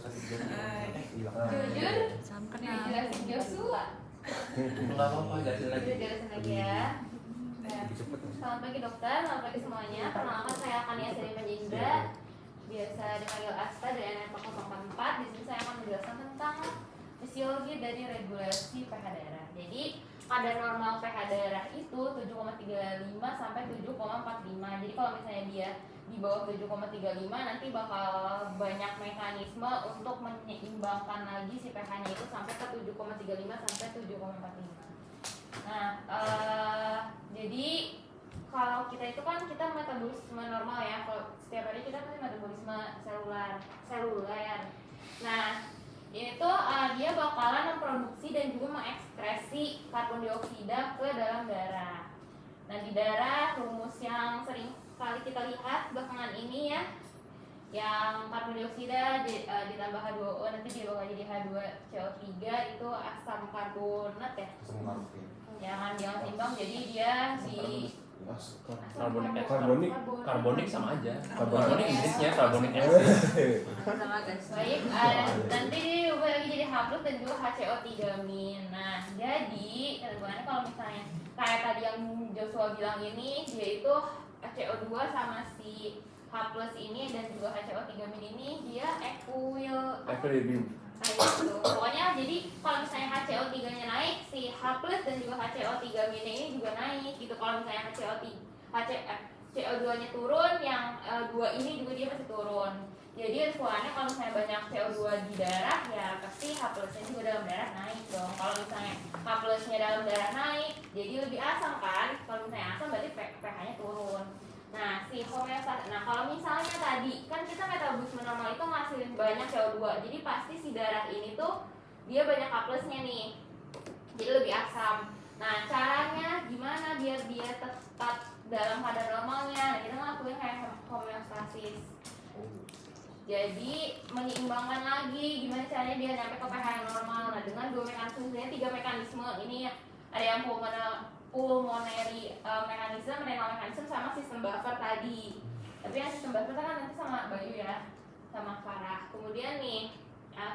Jujur, jelasin Joshua. Enggak apa-apa, jelasin lagi ya. Selamat pagi dokter, selamat pagi semuanya. Perkenalkan saya Kania Seri Panjindra, biasa dipanggil Asta dari NMP 044. Di sini saya akan menjelaskan tentang fisiologi dari regulasi pH darah. Jadi kadar normal pH darah itu 7,35 sampai 7,45. Jadi kalau misalnya dia di bawah 7,35 nanti bakal banyak mekanisme untuk menyeimbangkan lagi si pH-nya itu sampai ke 7,35 sampai 7,45. Nah, jadi kalau kita itu kan kita metabolisme normal ya. Kalau setiap hari kita pasti metabolisme seluler. Nah, ini tuh dia bakalan memproduksi dan juga mengekskresi karbon dioksida ke dalam darah. Nah, di darah rumus yang sering kali kita lihat belakangan ini ya, yang karbon dioksida ditambah H2O nanti dia bakal jadi H2CO3 itu asam karbonat ya. Jangan seimbang, jadi dia si karbonik sama aja. Karbonik Inggrisnya karbonik acid. sama guys. Baik, nanti diubah lagi jadi H+ dan juga HCO3 min. Nah, jadi ketentuannya kalau misalnya kayak tadi yang Joshua bilang ini, dia itu HCO2 sama si H+ ini dan juga HCO3 min ini dia equilibrium. Gitu. Pokoknya jadi kalau misalnya HCO3-nya naik, si H+ dan juga HCO3 min ini juga naik gitu. Kalau misalnya CO2-nya turun, yang dua ini juga dia pasti turun. Jadi kesimpulannya kalau misalnya banyak CO2 di darah ya pasti H+-nya juga dalam darah naik dong. Kalau misalnya H+-nya dalam darah naik, jadi lebih asam kan. Kalau misalnya asam berarti pH-nya turun. Nah, si homeostasis. Nah, kalau misalnya tadi kan kita metabolisme normal itu ngasilin banyak CO2. Jadi pasti si darah ini tuh dia banyak H+-nya nih. Jadi lebih asam. Nah, caranya gimana biar dia tetap dalam kadar normalnya? Nah, kita ngelakuin kayak homeostasis. Jadi menyeimbangkan lagi gimana caranya dia nyampe ke pH yang normal. Nah, dengan dua mekanisme, sebenarnya 3 mekanisme. Ini ada yang pulmonary mechanism, renal mechanism, sama sistem buffer tadi. Tapi yang sistem buffer kan nanti sama Bayu ya, sama Farah. Kemudian nih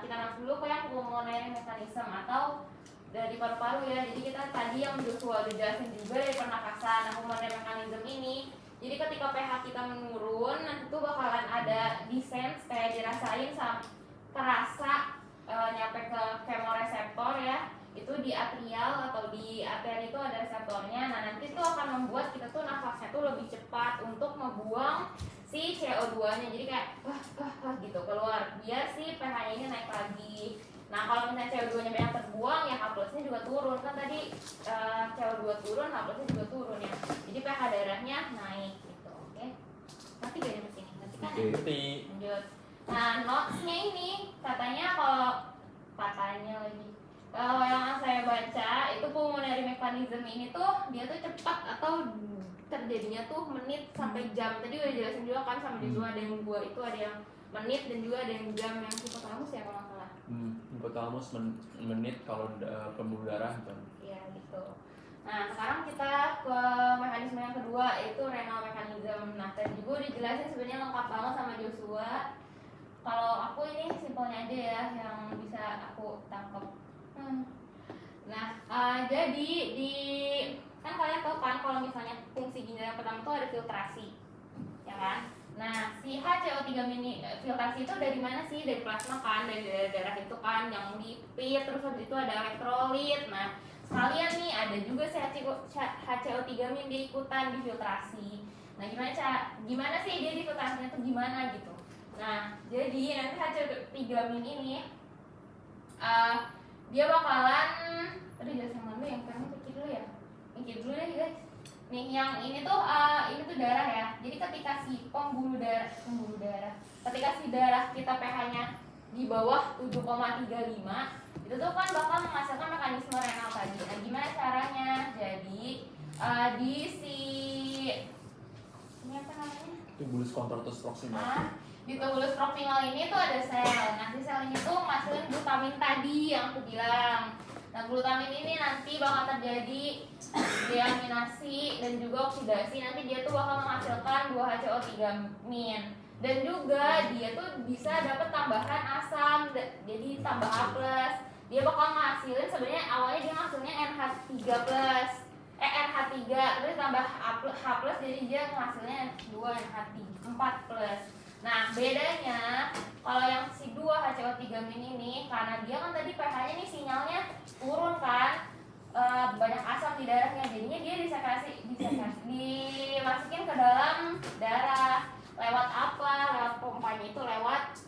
kita masuk dulu ke yang pulmonary mechanism atau dari paru-paru ya. Jadi kita tadi yang Joshua udah jelasin juga dari pernapasan. Nah, pulmonary mechanism ini, jadi ketika pH kita menurun, nanti tuh bakalan ada descent kayak dirasain terasa nyampe ke chemoreseptor ya. Itu di atrial atau di arteri itu ada reseptornya. Nah, nanti itu akan membuat kita tuh nafasnya tuh lebih cepat untuk membuang si CO2-nya. Jadi kayak gitu keluar biar si pH-nya ini naik lagi. Nah, kalau misalnya CO2-nya banyak terbuang ya H+-nya juga turun. Kan tadi CO2 turun, H+-nya juga turun ya. Jadi pH darahnya naik gitu. Oke. Nanti gak nyampe sini. Nanti kan lanjut. Nah, notes-nya ini katanya kalau yang saya baca itu pulmonary mechanism ini tuh dia tuh cepat atau terjadinya tuh menit sampai jam. Tadi udah jelasin juga kan sama Joshua, ada yang 2 itu ada yang menit dan juga ada yang jam. Yang hipotalamus ya kalau nggak salah. Hipotalamus menit kalau pembuluh darah kan. Iya gitu. Nah, sekarang kita ke mekanisme yang kedua yaitu renal mechanism. Nah, tadi juga udah jelasin sebenarnya lengkap banget sama Joshua. Kalau aku ini simpelnya aja ya yang bisa aku tangkap. Nah, jadi kan kalian tahu kan kalau misalnya fungsi ginjal yang pertama itu ada filtrasi, ya kan? Nah, si HCO3 mini filtrasi itu dari mana sih? Dari plasma kan, dari darah itu kan, yang lipid, terus habis itu ada elektrolit. Nah, sekalian nih ada juga si HCO3 min dia ikutan di filtrasi. Nah, gimana sih dia di filtrasinya tuh gimana gitu? Nah, jadi nanti HCO3 min ini dia bakalan jelasin dulu yang pertama pikir dulu deh guys. Nih yang ini tuh darah ya. Jadi ketika si pembuluh darah ketika si darah kita pH-nya di bawah 7,35 itu tuh kan bakal menghasilkan mekanisme renal tadi. Nah, gimana caranya? Jadi di si ini apa namanya? Tubulus contractus proximal. Di tubulus proximal ini tuh ada sel. Nah, si sel ini tuh ngasilin glutamin tadi yang aku bilang. Nah, glutamin ini nanti bakal terjadi deaminasi dan juga oksidasi. Nanti dia tuh bakal menghasilkan 2HCO3 min. Dan juga dia tuh bisa dapat tambahan asam, jadi tambah H+. Dia bakal ngasilin sebenarnya awalnya dia ngasilnya NH3+, terus tambah H+, jadi dia ngasilnya 2 NH4+. Nah, bedanya kalau yang si 2 HCO3- ini karena dia kan tadi pH-nya nih sinyalnya turun kan, banyak asam di darahnya, jadinya dia dimasukin ke dalam darah lewat apa? Lewat pompanya itu lewat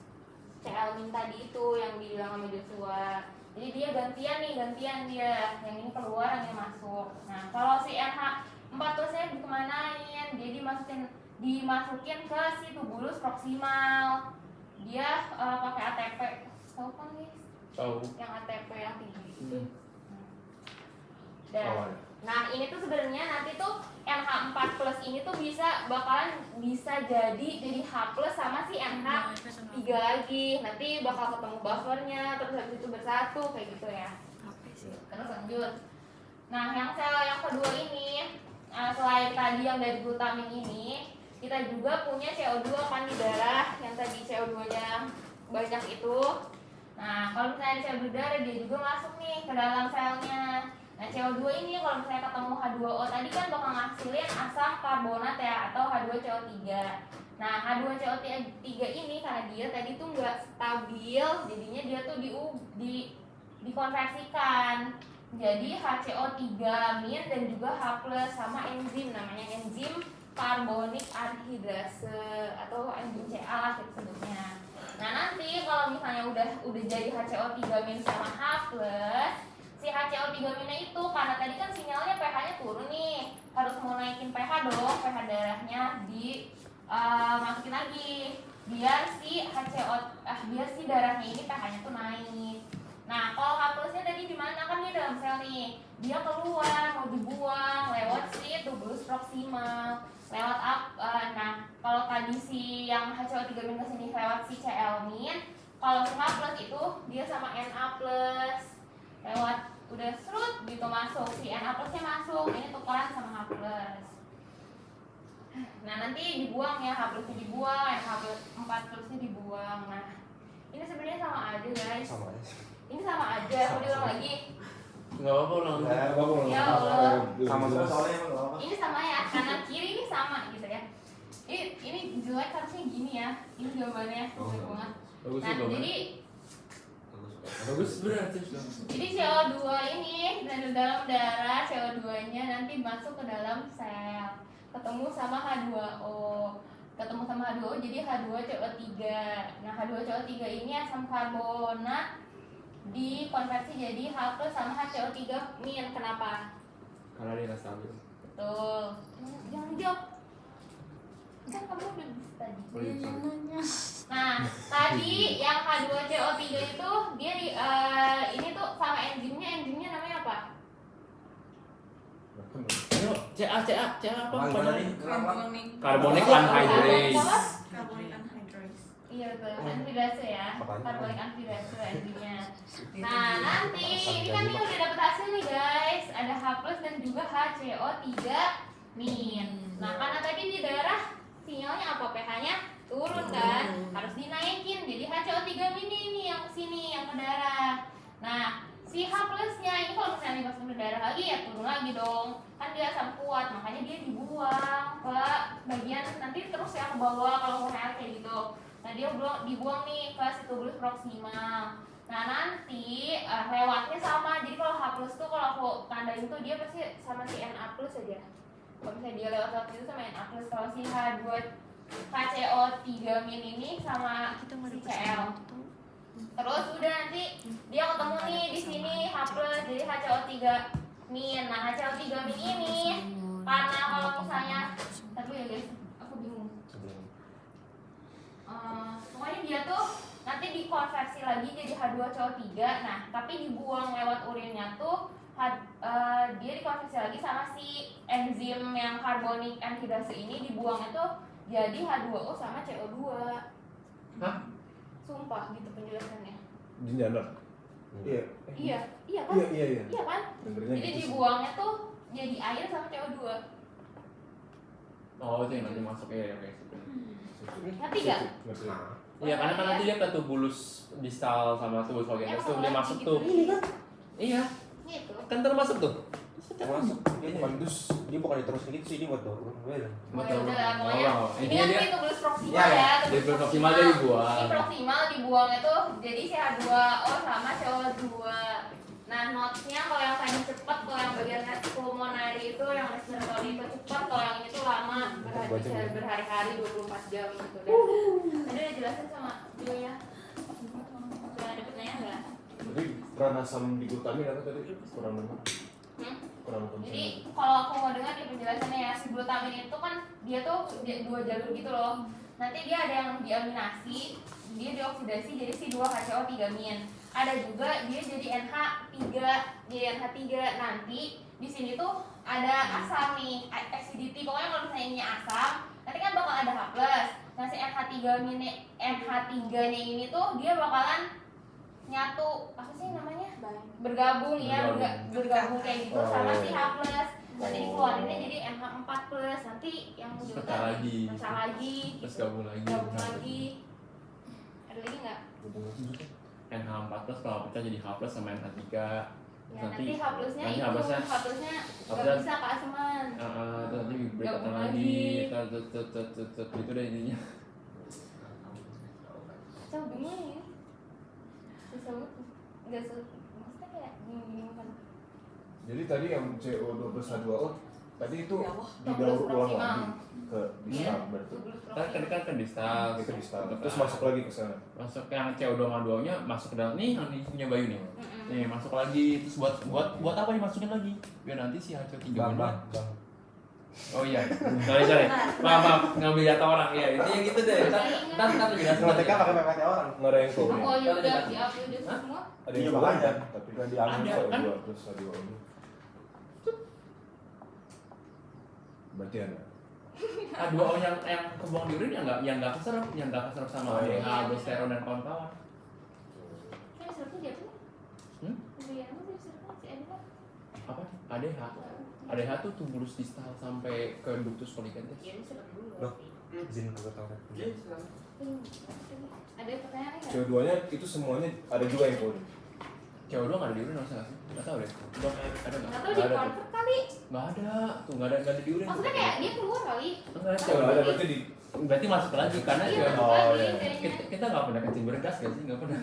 Cl- tadi itu yang dibilang sama Joshua. Jadi dia gantian dia, yang ini keluar, yang ini masuk. Nah, kalau si NH4+-nya dikemanain? Dia dimasukin ke si tubulus proksimal. Dia pakai ATP, tahu kan guys? Tahu. Yang ATP yang tinggi itu. Dan, nah ini tuh sebenarnya nanti tuh NH4+ ini tuh bisa jadi H+ sama si NH3 lagi. Nanti bakal ketemu buffernya, terus habis itu bersatu kayak gitu ya. Terus lanjut. Nah yang sel yang kedua ini, selain tadi yang dari glutamin ini, kita juga punya CO2 kan di darah, yang tadi CO2-nya banyak itu. Nah kalau misalnya CO2 darah, dia juga masuk nih ke dalam selnya. Nah CO2 ini kalau misalnya ketemu H2O tadi kan bakal ngasilin asam karbonat ya, atau H2CO3. Nah H2CO3 ini karena dia tadi tuh nggak stabil, jadinya dia tuh dikonversikan jadi HCO3- dan juga H+ sama enzim, namanya enzim karbonik anhidrase atau enzim Ca lah kita sebutnya. Nah nanti kalau misalnya udah jadi HCO3- sama H+, si HCO3- itu karena tadi kan sinyalnya pH-nya turun nih, harus mau naikin pH dong, pH darahnya masukin lagi biar si darahnya ini pH-nya tuh naik. Nah kalau H+-nya tadi di mana? Kan dia dalam sel nih, dia keluar mau dibuang lewat si tubulus proksimal, lewat nah kalau tadi si yang HCO3- kesini lewat si Cl-, kalau si H+ itu dia sama Na+, lewat udah serut gitu masuk, si Na+-nya masuk, ini tukeran sama H+. Nah nanti dibuang ya, H+-nya dibuang, NH4+-nya dibuang. Nah ini sebenarnya sama aja guys. Ini sama aja, mau diulang lagi? Nggak apa-apa ulang. Ya Allah. Sama soalnya emang nggak apa. Ini sama ya, kanan kiri ini sama gitu ya. Ini jelek harusnya gini ya. Ini jawabannya jelek banget. Bagus Nah sih, Bang. Bagus berarti. Jadi CO2 ini dari dalam darah, CO2-nya nanti masuk ke dalam sel, ketemu sama H2O. Ketemu sama H2O jadi H2CO3. Nah H2CO3 ini asam karbonat dikonversi jadi H+ sama HCO3-. Kenapa? Karena dia nggak stabil. Betul. Jangan jawab. Kan kamu udah bisa tadi. Nah, tadi yang H2CO3 itu dia ini tuh sama enzimnya namanya apa? Ayo, Ca apa? Carbonic Carbonic anhydrase. Carbonic anhydrase. Iya betul, anhidrase ya. Carbonic anhidrase enzimnya. Nah, nanti ini kan kita udah dapet hasil nih guys. Ada H+ dan juga HCO3-. Nah, karena tadi di darah sinyalnya apa? pH-nya turun kan? Harus dinaikin. Jadi HCO3- ini yang sini yang ke darah. Nah, si H+-nya ini kalau misalnya dimasukin ke darah lagi ya turun lagi dong. Kan dia asam kuat, makanya dia dibuang ke bagian nanti terus ya ke bawah kalau mau kayak gitu. Nah, dia dibuang nih ke si tubulus proksimal. Nah, nanti lewatnya sama. Jadi kalau H+ tuh kalau aku tandain tuh dia pasti sama si Na+ aja. Kalau misalnya dia lewat itu sama Na+, kalau si HCO3- ini sama si Cl. Terus udah nanti dia ketemu nih di sini H+, jadi HCO3-. Nah, HCO3- ini karena kalau misalnya tapi ya guys, aku bingung. Pokoknya dia tuh nanti dikonversi lagi jadi H2CO3. Nah, tapi dibuang lewat urinnya tuh dia dikonversi lagi sama si enzim yang karbonik anhidrase ini, dibuangnya tuh jadi H2O sama CO2. Hah? Sumpah gitu penjelasannya. Di dalam. Iya. Iya kan? Iya. Iya kan? Dengernya Jadi gitu sih. dibuangnya tuh jadi air sama CO2. Oh itu yang nanti masuk ya oke. Ngerti gak? Iya karena kan nanti dia ke tuh bulus distal sama tuh vaginus tuh dia masuk tuh. Iya Gitu. kan termasuk tuh. Masuk. Dia bukan diterusin gitu sih, dia buat dorong. Oh ya udah lah, pokoknya ini Intinya kan dia tubulus proksimal Ya, ya. dia proksimal jadi dibuang. Ini proksimal dibuang itu jadi CH2O sama CO2. Nah notesnya kalau yang tadi cepat, kalau yang bagian pulmonary itu yang respiratory itu cepat, kalau yang ini tuh lama berhari-hari 24 jam gitu deh. Tadi udah jelasin sama dia ya. Udah ada pertanyaan nggak? Jadi peran asam digutamin apa tadi? Kurang dengar. Kurang nonton. Jadi kalau aku mau dengar di penjelasannya ya, si glutamin itu kan dia tuh dua jalur gitu loh. Nanti dia ada yang diaminasi, dia dioksidasi jadi si 2HCO3-min. Ada juga dia jadi NH3. Nanti di sini tuh ada asam nih, acidity. Pokoknya kalau misalnya ini asam, nanti kan bakal ada H+. Nah si NH3-nya ini tuh dia bakalan nyatu, apa sih namanya? Bergabung ya, bergabung kayak gitu sama si H+. Nanti dikeluarinnya jadi NH4+. Nanti yang pecah lagi, Terus gabung lagi. Ada lagi nggak? NH4 kalau pecah jadi H+ sama NH3. Ya nanti H+-nya nanti itu, H+-nya H+-nya nggak H+-nya bisa keaseman. nanti berikutnya Gabung lagi, lagi. gitu deh intinya. Coba bingung ya. Susah banget. Nggak maksudnya kayak bingung kan. Jadi tadi yang CO2 plus H2O tadi itu Ya Allah. didaur ulang Proksimal. lagi ke distal berarti. Tubulus Kan proksimal. kan distal, Itu distal. Terus masuk lagi ke sana. masuk yang CO2 sama 2-nya masuk ke dalam nih yang punya Bayu nih. Nih masuk lagi terus buat apa dimasukin lagi? Biar nanti si HCO3 Bang. Oh iya, sorry. Maaf, ngambil data orang ya. Itu yang gitu deh. Ntar lebih data. TK pakai PPT orang. Nggak ada yang tahu. Oh ya udah di-upload semua. Ada yang Iya, juga makanya. tapi kan diambil Ada, kan? CO2 plus H2O ini. Berarti ada. Dua O yang kebuang di urin yang nggak keserap sama Oh, iya. ADH, aldosteron dan kawan-kawan. Kan diserapnya di apa? Bagian apa sih diserapnya si Enda? Apa? ADH. ADH tuh tubulus distal sampai ke ductus collicanthus. Ya diserap dulu. Loh. Izin ke ketahuan. Ada pertanyaan nggak? CO2-nya itu semuanya ada juga yang keluar. CO2 nggak ada di urin harusnya nggak sih? Nggak tahu deh. Dok, ada nggak? Nggak tahu di convert kali. Nggak ada. Tuh nggak ada di urin. Maksudnya kayak dia keluar kali. Enggak Nggak CO2 Ada berarti di berarti masuk lagi karena Iya, CO2 masuk Oh, lagi iya. kayaknya. kita nggak pernah kencing bergas nggak sih? Nggak pernah.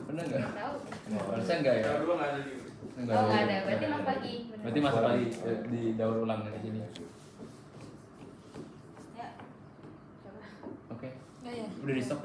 Pernah nggak? Nggak tahu. Harusnya enggak ya. Dulu nggak ada di Enggak. Oh nggak ada. Berarti masuk lagi. Bener. Berarti masuk lagi di daur ulang dari sini. Ya. Coba. Oke. Ya ya. Udah di stop.